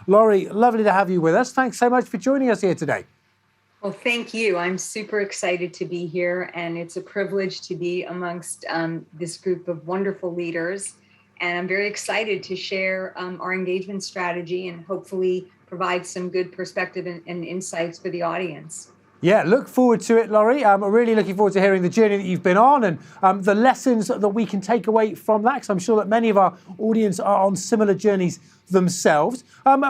Laurie, lovely to have you with us. Thanks so much for joining us here today. Well, thank you. I'm super excited to be here, and it's a privilege to be amongst this group of wonderful leaders. And I'm very excited to share our engagement strategy and hopefully provide some good perspective and insights for the audience. Yeah, look forward to it, Laurie. I'm really looking forward to hearing the journey that you've been on and the lessons that we can take away from that, because I'm sure that many of our audience are on similar journeys themselves.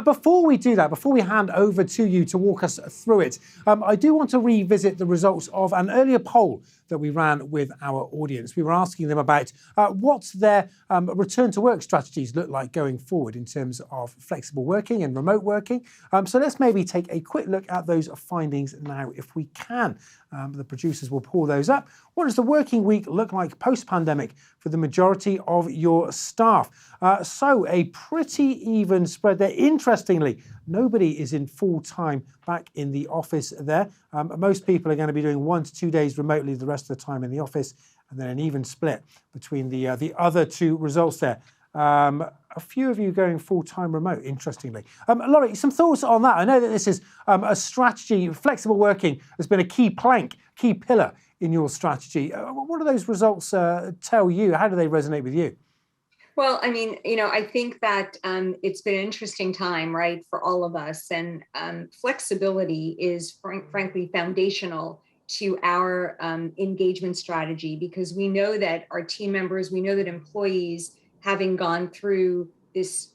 Before we do that, before we hand over to you to walk us through it, I do want to revisit the results of an earlier poll that we ran with our audience. We were asking them about what their return to work strategies look like going forward in terms of flexible working and remote working. So let's maybe take a quick look at those findings now if we can. The producers will pull those up. What does the working week look like post-pandemic for the majority of your staff? So a pretty even spread there. Interestingly, nobody is in full-time back in the office there. Most people are going to be doing 1 to 2 days remotely the rest of the time in the office, and then an even split between the other two results there. A few of you going full-time remote, interestingly. Laurie, some thoughts on that? I know that this is a strategy. Flexible working has been a key plank, key pillar in your strategy. What do those results tell you? How do they resonate with you? Well, I mean, I think that it's been an interesting time, right, for all of us. And flexibility is frankly foundational to our engagement strategy, because we know that our team members, we know that employees, having gone through this,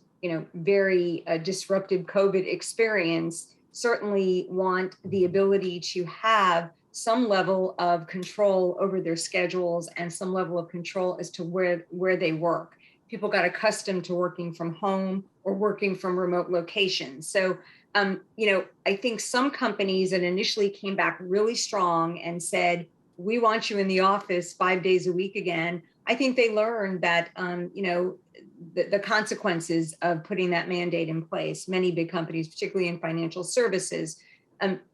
very disruptive COVID experience, certainly want the ability to have some level of control over their schedules and some level of control as to where they work. People got accustomed to working from home or working from remote locations. So, I think some companies that initially came back really strong and said, we want you in the office 5 days a week again. I think they learned that, the consequences of putting that mandate in place. Many big companies, particularly in financial services,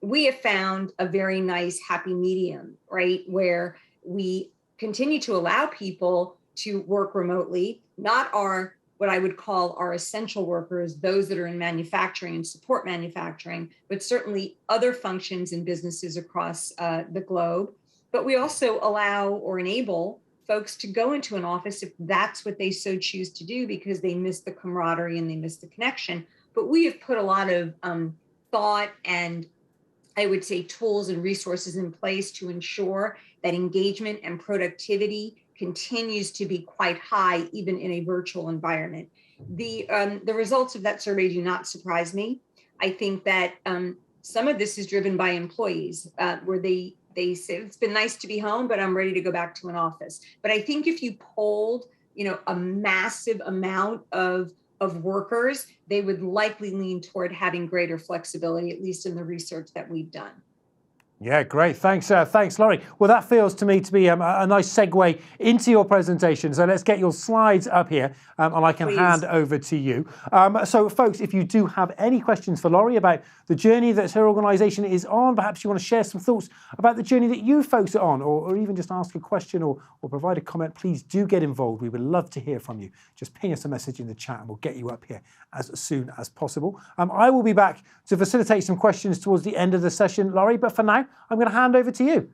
we have found a very nice happy medium, right, where we continue to allow people to work remotely, not what I would call our essential workers, those that are in manufacturing and support manufacturing, but certainly other functions in businesses across the globe. But we also allow or enable folks to go into an office if that's what they so choose to do, because they miss the camaraderie and they miss the connection. But we have put a lot of thought and, I would say, tools and resources in place to ensure that engagement and productivity continues to be quite high, even in a virtual environment. The results of that survey do not surprise me. I think that some of this is driven by employees, where they say it's been nice to be home, but I'm ready to go back to an office. But I think if you polled, a massive amount of workers, they would likely lean toward having greater flexibility, at least in the research that we've done. Yeah, great. Thanks, Laurie. Well, that feels to me to be a nice segue into your presentation. So let's get your slides up here, and I can hand over to you. So, folks, if you do have any questions for Laurie about the journey that her organisation is on, perhaps you want to share some thoughts about the journey that you folks are on, or even just ask a question or provide a comment, please do get involved. We would love to hear from you. Just ping us a message in the chat and we'll get you up here as soon as possible. I will be back to facilitate some questions towards the end of the session, Laurie, but for now, I'm going to hand over to you.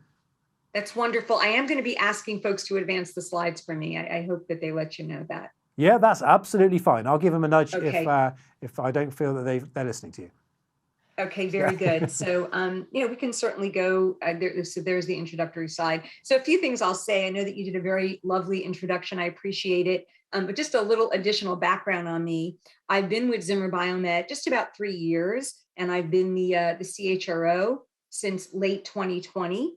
That's wonderful. I am going to be asking folks to advance the slides for me. I hope that they let you know that. Yeah, that's absolutely fine. I'll give them a nudge if I don't feel that they're listening to you. Okay, very good. So, we can certainly go there. So there's the introductory slide. So a few things I'll say. I know that you did a very lovely introduction. I appreciate it. But just a little additional background on me. I've been with Zimmer Biomet just about 3 years, and I've been the CHRO since late 2020.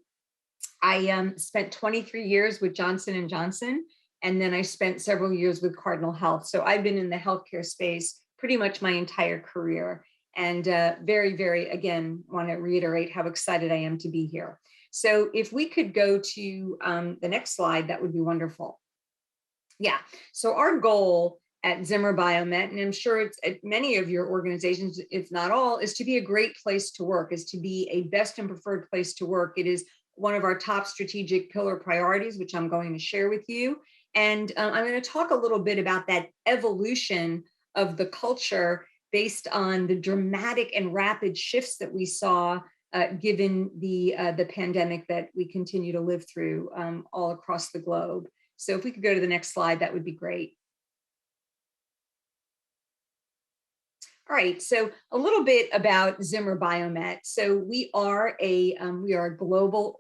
I spent 23 years with Johnson & Johnson, and then I spent several years with Cardinal Health. So I've been in the healthcare space pretty much my entire career. And very, very, again, want to reiterate how excited I am to be here. So if we could go to the next slide, that would be wonderful. Yeah, so our goal at Zimmer Biomet, and I'm sure it's at many of your organizations, if not all, is to be a great place to work, is to be a best and preferred place to work. It is one of our top strategic pillar priorities, which I'm going to share with you. And I'm going to talk a little bit about that evolution of the culture based on the dramatic and rapid shifts that we saw given the pandemic that we continue to live through all across the globe. So if we could go to the next slide, that would be great. All right, so a little bit about Zimmer Biomet. So we are a global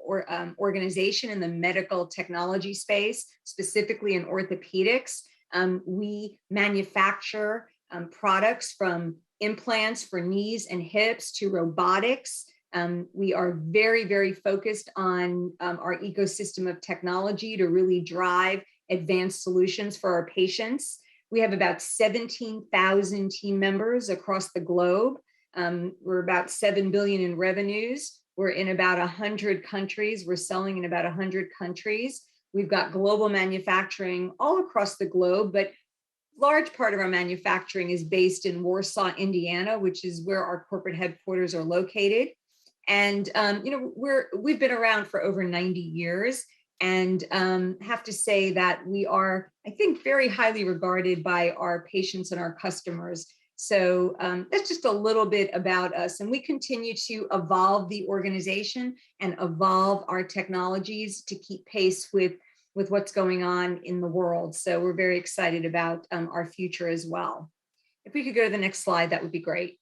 organization in the medical technology space, specifically in orthopedics. We manufacture products from implants for knees and hips to robotics. We are very, very focused on our ecosystem of technology to really drive advanced solutions for our patients. We have about 17,000 team members across the globe. We're about 7 billion in revenues. We're in about 100 countries. We're selling in about 100 countries. We've got global manufacturing all across the globe, but large part of our manufacturing is based in Warsaw, Indiana, which is where our corporate headquarters are located. And we've been around for over 90 years. And have to say that we are, I think, very highly regarded by our patients and our customers. So that's just a little bit about us. And we continue to evolve the organization and evolve our technologies to keep pace with what's going on in the world. So we're very excited about our future as well. If we could go to the next slide, that would be great.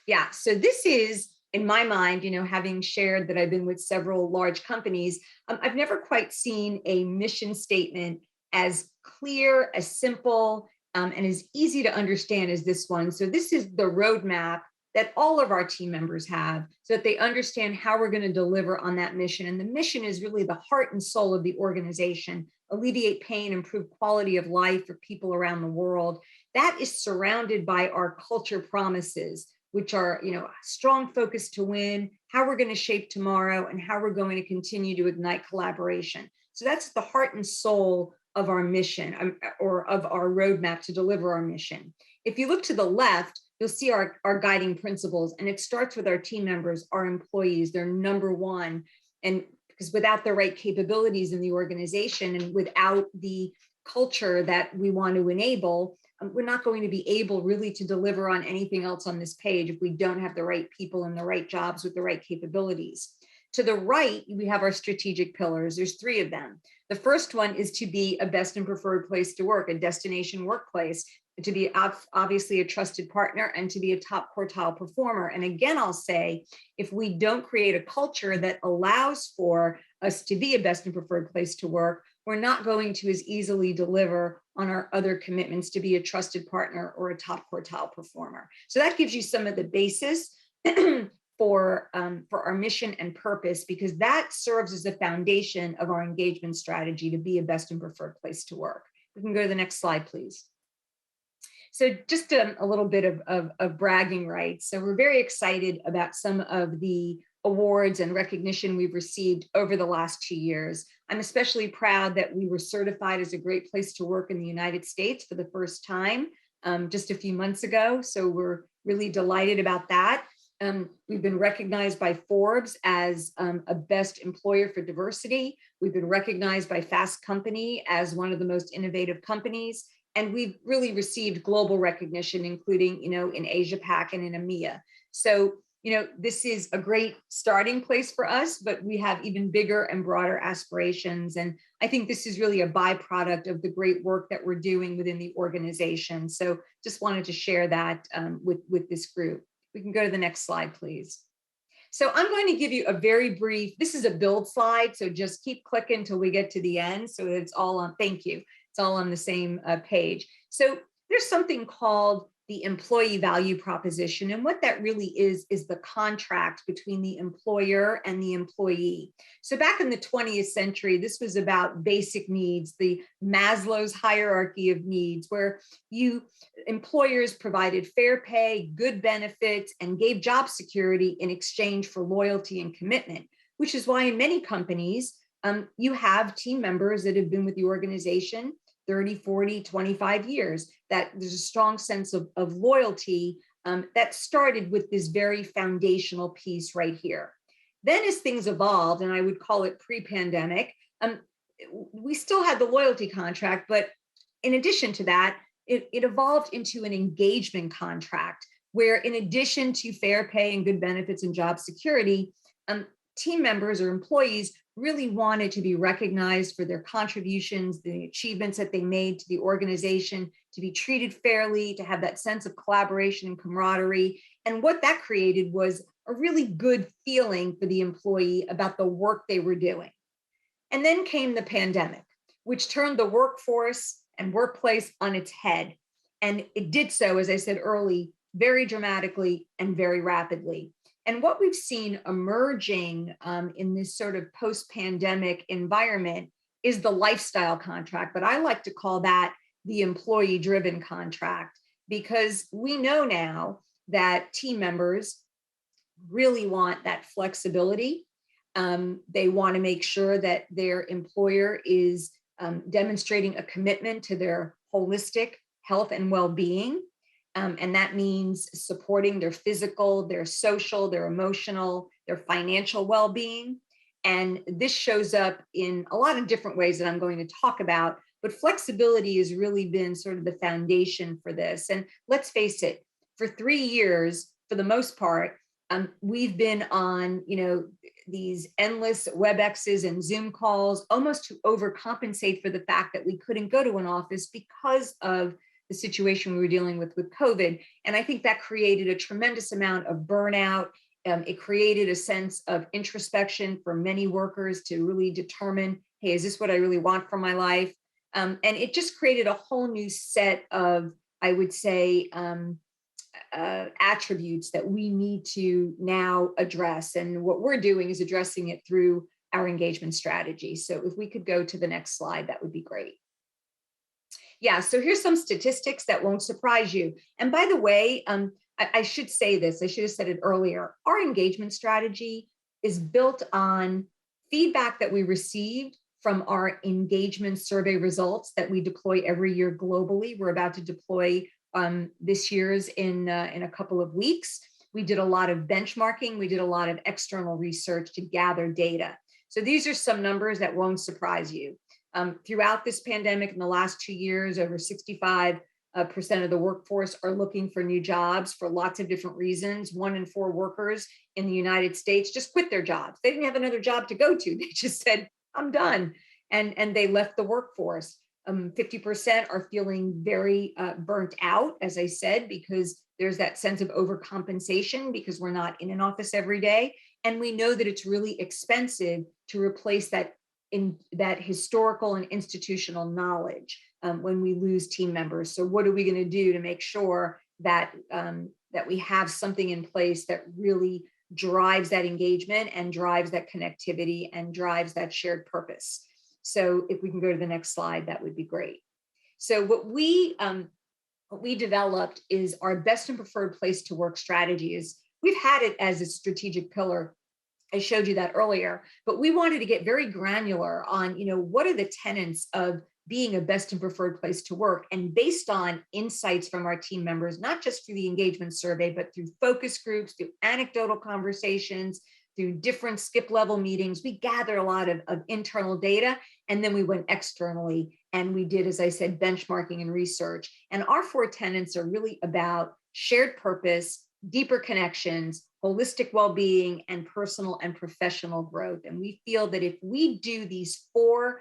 Yeah, so this is, in my mind, having shared that I've been with several large companies, I've never quite seen a mission statement as clear, as simple, and as easy to understand as this one. So this is the roadmap that all of our team members have so that they understand how we're going to deliver on that mission. And the mission is really the heart and soul of the organization: alleviate pain, improve quality of life for people around the world. That is surrounded by our culture promises, which are, strong focus to win, how we're going to shape tomorrow, and how we're going to continue to ignite collaboration. So that's the heart and soul of our mission, or of our roadmap to deliver our mission. If you look to the left, you'll see our guiding principles, and it starts with our team members, our employees. They're number one. And because without the right capabilities in the organization and without the culture that we want to enable, we're not going to be able really to deliver on anything else on this page if we don't have the right people in the right jobs with the right capabilities. To the right, we have our strategic pillars. There's 3 of them. The first one is to be a best and preferred place to work, a destination workplace, to be obviously a trusted partner, and to be a top quartile performer. And again, I'll say, if we don't create a culture that allows for us to be a best and preferred place to work, we're not going to as easily deliver on our other commitments to be a trusted partner or a top quartile performer. So that gives you some of the basis for our mission and purpose, because that serves as the foundation of our engagement strategy to be a best and preferred place to work. We can go to the next slide, please. So just a little bit of bragging rights. So we're very excited about some of the awards and recognition we've received over the last 2 years. I'm especially proud that we were certified as a great place to work in the United States for the first time just a few months ago. So we're really delighted about that. We've been recognized by Forbes as a best employer for diversity. We've been recognized by Fast Company as one of the most innovative companies. And we've really received global recognition, including, in Asia Pac and in EMEA. So, this is a great starting place for us, but we have even bigger and broader aspirations. And I think this is really a byproduct of the great work that we're doing within the organization. So just wanted to share that with this group. We can go to the next slide, please. So I'm going to give you a very brief, this is a build slide, so just keep clicking till we get to the end. So it's all on, thank you. It's all on the same page. So there's something called the employee value proposition. And what that really is the contract between the employer and the employee. So back in the 20th century, this was about basic needs, the Maslow's hierarchy of needs, where employers provided fair pay, good benefits, and gave job security in exchange for loyalty and commitment, which is why in many companies, you have team members that have been with the organization 30, 40, 25 years, that there's a strong sense of loyalty that started with this very foundational piece right here. Then as things evolved, and I would call it pre-pandemic, we still had the loyalty contract, but in addition to that, it evolved into an engagement contract where, in addition to fair pay and good benefits and job security, team members or employees really wanted to be recognized for their contributions, the achievements that they made to the organization, to be treated fairly, to have that sense of collaboration and camaraderie. And what that created was a really good feeling for the employee about the work they were doing. And then came the pandemic, which turned the workforce and workplace on its head. And it did so, as I said early, very dramatically and very rapidly. And what we've seen emerging in this sort of post-pandemic environment is the lifestyle contract, but I like to call that the employee-driven contract, because we know now that team members really want that flexibility. They want to make sure that their employer is demonstrating a commitment to their holistic health and well-being. And that means supporting their physical, their social, their emotional, their financial well-being. And this shows up in a lot of different ways that I'm going to talk about, but flexibility has really been sort of the foundation for this. And let's face it, for 3 years, for the most part, we've been on, these endless WebExes and Zoom calls, almost to overcompensate for the fact that we couldn't go to an office because of the situation we were dealing with COVID. And I think that created a tremendous amount of burnout. It created a sense of introspection for many workers to really determine, hey, is this what I really want for my life? And it just created a whole new set of, I would say, attributes that we need to now address. And what we're doing is addressing it through our engagement strategy. So if we could go to the next slide, that would be great. Yeah, so here's some statistics that won't surprise you. And by the way, I should say this, I should have said it earlier. Our engagement strategy is built on feedback that we received from our engagement survey results that we deploy every year globally. We're about to deploy this year's in a couple of weeks. We did a lot of benchmarking. We did a lot of external research to gather data. So these are some numbers that won't surprise you. Throughout this pandemic, in the last 2 years, over 65% of the workforce are looking for new jobs for lots of different reasons. 1 in 4 workers in the United States just quit their jobs. They didn't have another job to go to. They just said, I'm done. And they left the workforce. 50% are feeling very burnt out, as I said, because there's that sense of overcompensation because we're not in an office every day. And we know that it's really expensive to replace that historical and institutional knowledge when we lose team members. So what are we going to do to make sure that that we have something in place that really drives that engagement and drives that connectivity and drives that shared purpose? So if we can go to the next slide, that would be great. So what we developed is our best and preferred place to work strategy. We've had it as a strategic pillar. I showed you that earlier, but we wanted to get very granular on, what are the tenets of being a best and preferred place to work? And based on insights from our team members, not just through the engagement survey, but through focus groups, through anecdotal conversations, through different skip level meetings, we gathered a lot of internal data. And then we went externally and we did, as I said, benchmarking and research. And our 4 tenets are really about shared purpose, deeper connections, holistic well-being, and personal and professional growth. And we feel that if we do these 4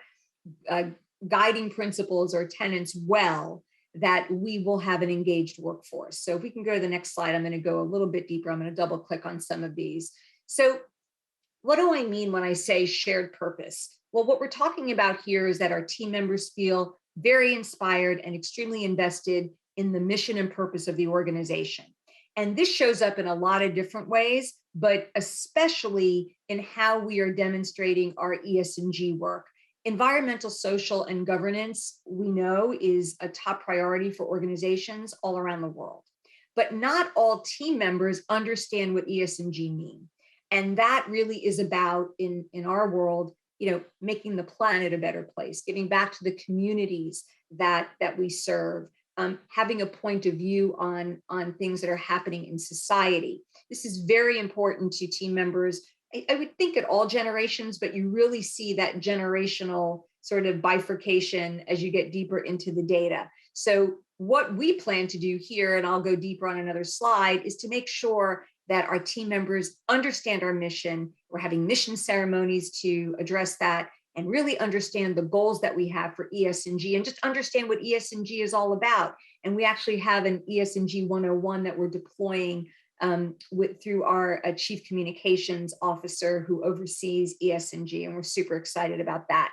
guiding principles or tenets well, that we will have an engaged workforce. So if we can go to the next slide, I'm going to go a little bit deeper. I'm going to double click on some of these. So what do I mean when I say shared purpose? Well, what we're talking about here is that our team members feel very inspired and extremely invested in the mission and purpose of the organization. And this shows up in a lot of different ways, but especially in how we are demonstrating our ES&G work. Environmental, social, and governance, we know, is a top priority for organizations all around the world. But not all team members understand what ES&G mean. And that really is about, in our world, making the planet a better place, giving back to the communities that we serve, having a point of view on things that are happening in society. This is very important to team members. I would think at all generations, but you really see that generational sort of bifurcation as you get deeper into the data. So what we plan to do here, and I'll go deeper on another slide, is to make sure that our team members understand our mission. We're having mission ceremonies to address that and really understand the goals that we have for ESG and just understand what ESG is all about. And we actually have an ESG 101 that we're deploying through our chief communications officer who oversees ESG, and we're super excited about that.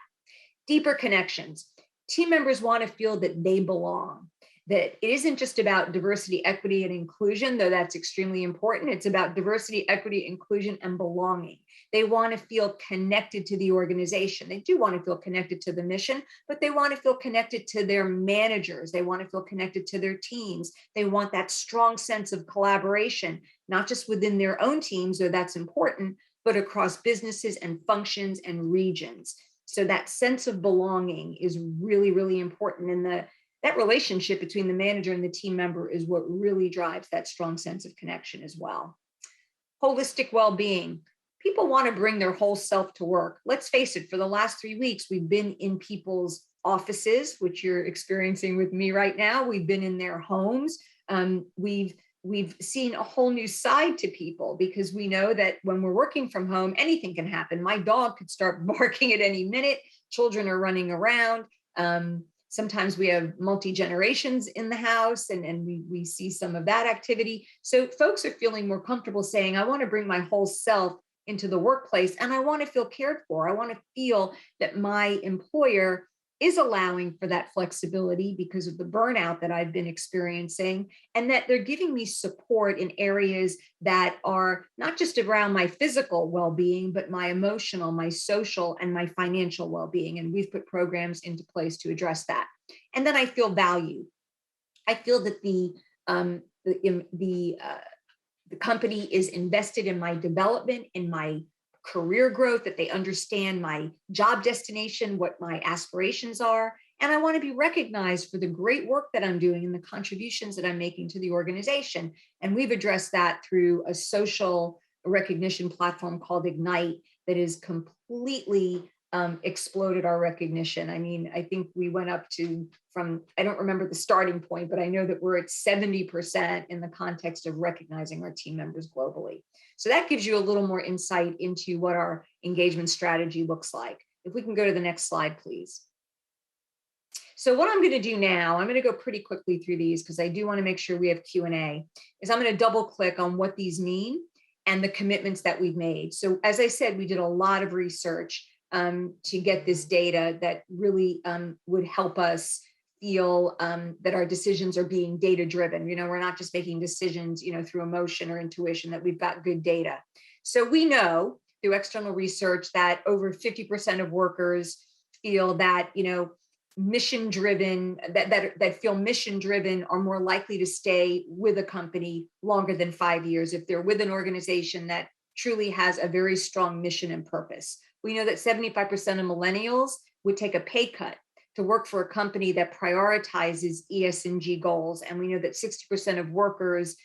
Deeper connections. Team members want to feel that they belong, that it isn't just about diversity, equity, and inclusion, though that's extremely important. It's about diversity, equity, inclusion, and belonging. They want to feel connected to the organization. They do want to feel connected to the mission, but they want to feel connected to their managers. They want to feel connected to their teams. They want that strong sense of collaboration, not just within their own teams, though that's important, but across businesses and functions and regions. So that sense of belonging is really, really important. And that relationship between the manager and the team member is what really drives that strong sense of connection as well. Holistic well-being. People want to bring their whole self to work. Let's face it, for the last 3 weeks, we've been in people's offices, which you're experiencing with me right now. We've been in their homes. We've seen a whole new side to people because we know that when we're working from home, anything can happen. My dog could start barking at any minute. Children are running around. Sometimes we have multi-generations in the house and we see some of that activity. So folks are feeling more comfortable saying, I want to bring my whole self into the workplace and I want to feel cared for. I want to feel that my employer is allowing for that flexibility because of the burnout that I've been experiencing, and that they're giving me support in areas that are not just around my physical well-being, but my emotional, my social, and my financial well-being. And we've put programs into place to address that. And then I feel valued. I feel that the company is invested in my development, in my career growth, that they understand my job destination, what my aspirations are. And I want to be recognized for the great work that I'm doing and the contributions that I'm making to the organization. And we've addressed that through a social recognition platform called Ignite that is completely exploded our recognition. I mean, I think we went up to I don't remember the starting point, but I know that we're at 70% in the context of recognizing our team members globally. So that gives you a little more insight into what our engagement strategy looks like. If we can go to the next slide, please. So what I'm going to do now, I'm going to go pretty quickly through these because I do want to make sure we have Q&A, is I'm going to double click on what these mean and the commitments that we've made. So as I said, we did a lot of research to get this data that really would help us feel that our decisions are being data driven. You know, we're not just making decisions, you know, through emotion or intuition, that we've got good data. So we know through external research that over 50% of workers feel that, you know, mission driven, that feel mission driven are more likely to stay with a company longer than 5 years if they're with an organization that truly has a very strong mission and purpose. We know that 75% of millennials would take a pay cut to work for a company that prioritizes ESG goals. And we know that 60% of workers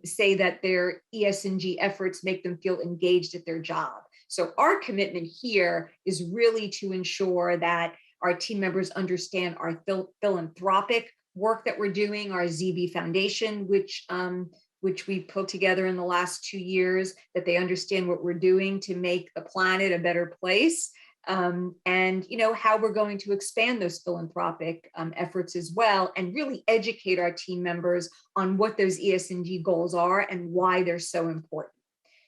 say that their ESG efforts make them feel engaged at their job. So our commitment here is really to ensure that our team members understand our philanthropic work that we're doing, our ZB Foundation, which we put together in the last 2 years, that they understand what we're doing to make the planet a better place. And you know, how we're going to expand those philanthropic efforts as well, and really educate our team members on what those ESG goals are and why they're so important.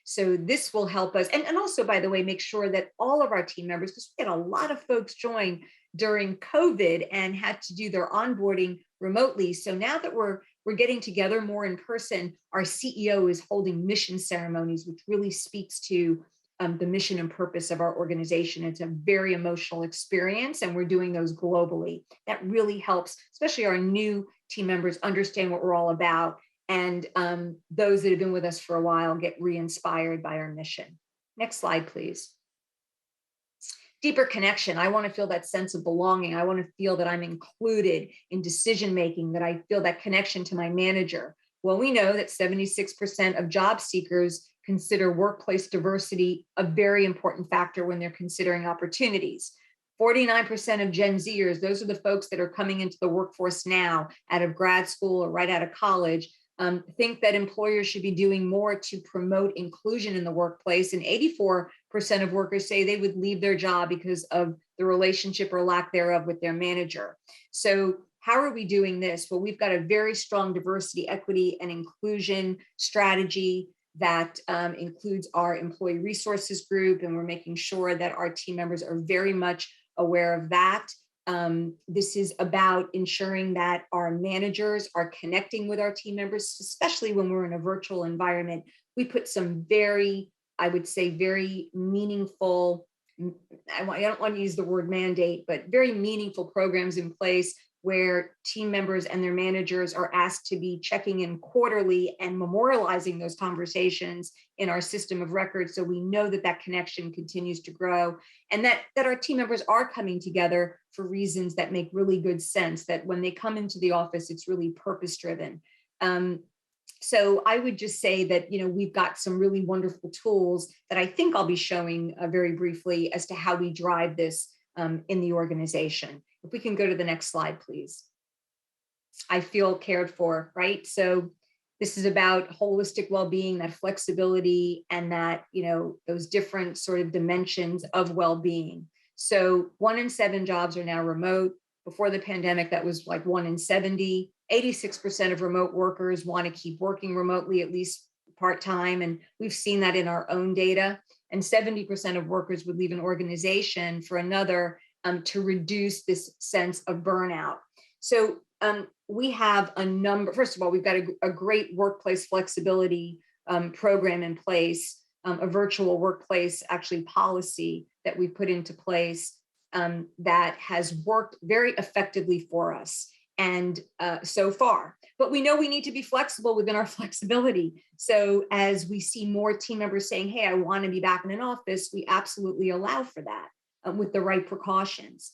So this will help us, and also, by the way, make sure that all of our team members, because we had a lot of folks join during COVID and had to do their onboarding remotely. So now that we're getting together more in person, our CEO is holding mission ceremonies, which really speaks to the mission and purpose of our organization. It's a very emotional experience, and we're doing those globally. That really helps, especially our new team members, understand what we're all about, and those that have been with us for a while get re-inspired by our mission. Next slide, please. Deeper connection. I want to feel that sense of belonging. I want to feel that I'm included in decision-making, that I feel that connection to my manager. Well, we know that 76% of job seekers consider workplace diversity a very important factor when they're considering opportunities. 49% of Gen Zers, those are the folks that are coming into the workforce now out of grad school or right out of college, think that employers should be doing more to promote inclusion in the workplace. And 84% of workers say they would leave their job because of the relationship or lack thereof with their manager. So how are we doing this? Well, we've got a very strong diversity, equity, and inclusion strategy that includes our employee resources group, and we're making sure that our team members are very much aware of that. This is about ensuring that our managers are connecting with our team members, especially when we're in a virtual environment. We put some very, I would say, very meaningful, I don't want to use the word mandate, but very meaningful programs in place where team members and their managers are asked to be checking in quarterly and memorializing those conversations in our system of records, so we know that that connection continues to grow, and that our team members are coming together for reasons that make really good sense, that when they come into the office, it's really purpose-driven. So I would just say that, we've got some really wonderful tools that I think I'll be showing very briefly as to how we drive this in the organization. If we can go to the next slide, please. I feel cared for, right? So this is about holistic well-being, that flexibility, and that, those different sort of dimensions of well-being. So 1 in 7 jobs are now remote. Before the pandemic, that was like 1 in 70. 86% of remote workers want to keep working remotely, at least part-time. And we've seen that in our own data. And 70% of workers would leave an organization for another to reduce this sense of burnout. So we have a number, first of all, we've got a great workplace flexibility program in place, a virtual workplace actually policy that we put into place that has worked very effectively for us. And so far, but we know we need to be flexible within our flexibility. So as we see more team members saying, hey, I want to be back in an office, we absolutely allow for that with the right precautions.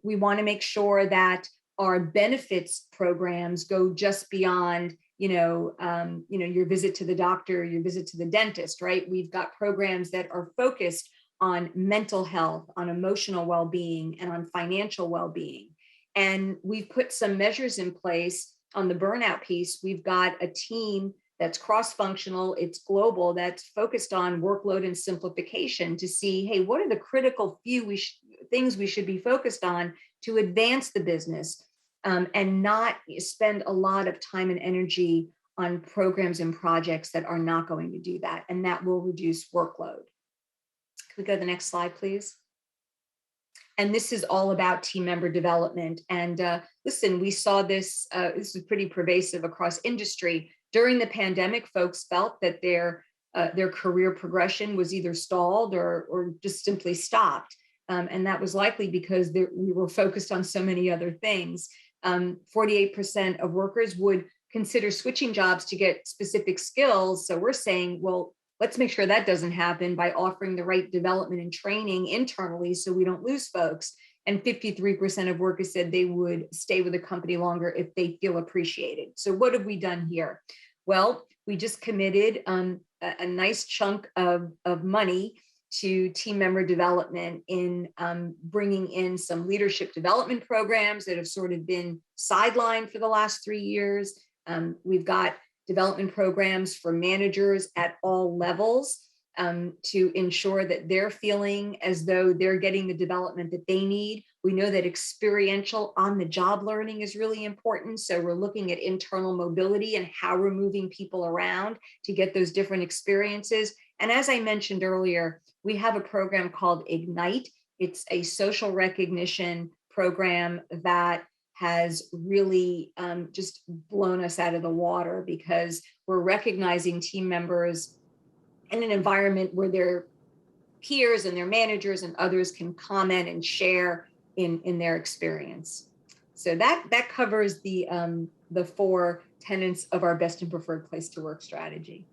We want to make sure that our benefits programs go just beyond, your visit to the doctor, your visit to the dentist, right? We've got programs that are focused on mental health, on emotional well-being, and on financial well-being. And we've put some measures in place on the burnout piece. We've got a team that's cross-functional, it's global, that's focused on workload and simplification to see, hey, what are the critical few things we should be focused on to advance the business and not spend a lot of time and energy on programs and projects that are not going to do that. And that will reduce workload. Can we go to the next slide, please? And this is all about team member development. And listen, we saw this, this is pretty pervasive across industry. During the pandemic, folks felt that their career progression was either stalled or just simply stopped. And that was likely because we were focused on so many other things. 48% of workers would consider switching jobs to get specific skills. So we're saying, well, let's make sure that doesn't happen by offering the right development and training internally so we don't lose folks. And 53% of workers said they would stay with the company longer if they feel appreciated. So what have we done here? Well, we just committed a nice chunk of money to team member development in bringing in some leadership development programs that have sort of been sidelined for the last 3 years. We've got development programs for managers at all levels to ensure that they're feeling as though they're getting the development that they need. We know that experiential on-the-job learning is really important. So we're looking at internal mobility and how we're moving people around to get those different experiences. And as I mentioned earlier, we have a program called Ignite. It's a social recognition program that has really just blown us out of the water because we're recognizing team members in an environment where their peers and their managers and others can comment and share in their experience. So that covers the 4 tenets of our best and preferred place to work strategy.